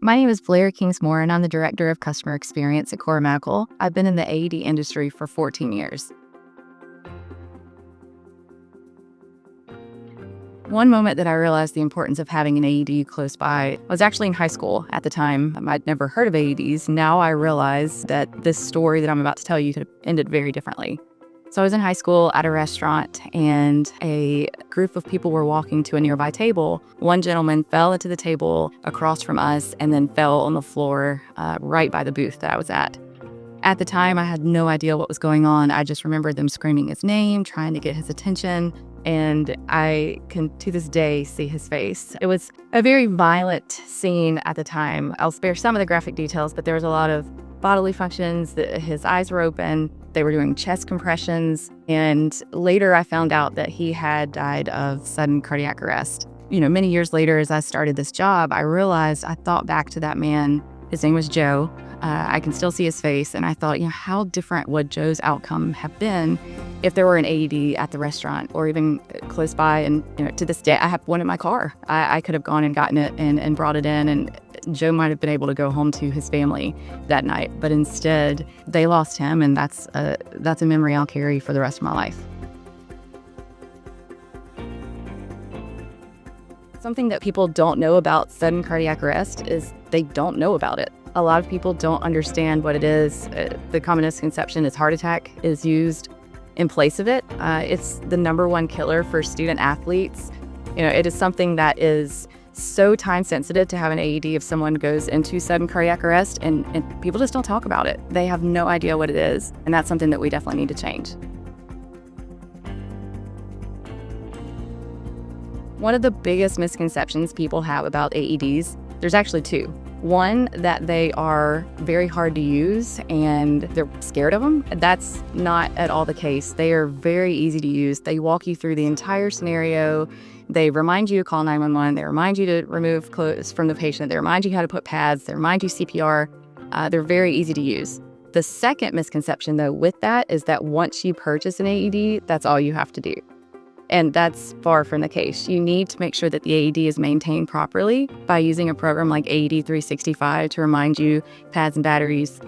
My name is Blaire Kingsmore, and I'm the Director of Customer Experience at Core Medical. I've been in the AED industry for 14 years. One moment that I realized the importance of having an AED close by was actually in high school. At the time, I'd never heard of AEDs. Now I realize that this story that I'm about to tell you could have ended very differently. So I was in high school at a restaurant, and a group of people were walking to a nearby table. One gentleman fell into the table across from us and then fell on the floor right by the booth that I was at. At the time, I had no idea what was going on. I just remembered them screaming his name, trying to get his attention, and I can, to this day, see his face. It was a very violent scene at the time. I'll spare some of the graphic details, but there was a lot of bodily functions. His eyes were open. They were doing chest compressions. And later I found out that he had died of sudden cardiac arrest. Many years later, as I started this job, I realized, I thought back to that man. His name was Joe. I can still see his face. And I thought, how different would Joe's outcome have been if there were an AED at the restaurant or even close by? And to this day, I have one in my car. I could have gone and gotten it and brought it in, and Joe might have been able to go home to his family that night. But instead, they lost him, and that's a memory I'll carry for the rest of my life. Something that people don't know about sudden cardiac arrest is they don't know about it. A lot of people don't understand what it is. The common misconception is heart attack is used in place of it. It's the #1 killer for student athletes. It is something that is so time sensitive to have an AED if someone goes into sudden cardiac arrest, and people just don't talk about it. They have no idea what it is, and that's something that we definitely need to change. One of the biggest misconceptions people have about AEDs, there's actually two. One, that they are very hard to use and they're scared of them. That's not at all the case. They are very easy to use. They walk you through the entire scenario. They remind you to call 911. They remind you to remove clothes from the patient. They remind you how to put pads. They remind you CPR. They're very easy to use. The second misconception, though, with that is that once you purchase an AED, that's all you have to do. And that's far from the case. You need to make sure that the AED is maintained properly by using a program like AED 365 to remind you pads and batteries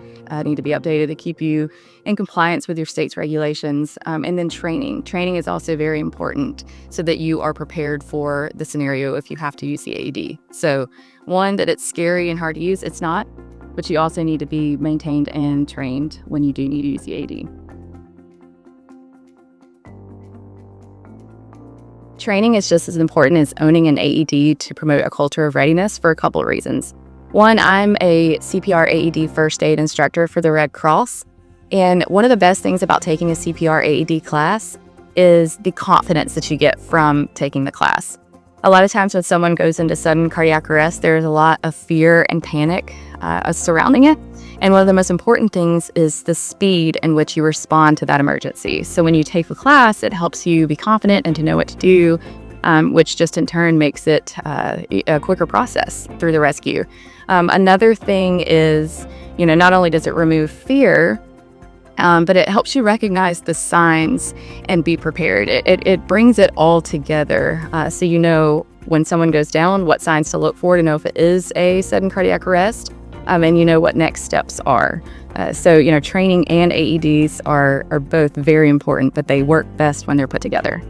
need to be updated to keep you in compliance with your state's regulations. And then training. Training is also very important so that you are prepared for the scenario if you have to use the AED. So one, that it's scary and hard to use, it's not, but you also need to be maintained and trained when you do need to use the AED. Training is just as important as owning an AED to promote a culture of readiness for a couple of reasons. One, I'm a CPR AED first aid instructor for the Red Cross, and one of the best things about taking a CPR AED class is the confidence that you get from taking the class. A lot of times when someone goes into sudden cardiac arrest, there's a lot of fear and panic surrounding it. And one of the most important things is the speed in which you respond to that emergency. So when you take the class, it helps you be confident and to know what to do, which just in turn makes it a quicker process through the rescue. Another thing is, not only does it remove fear, but it helps you recognize the signs and be prepared. It brings it all together. So you know when someone goes down, what signs to look for to know if it is a sudden cardiac arrest, and you know what next steps are. So training and AEDs are both very important, but they work best when they're put together.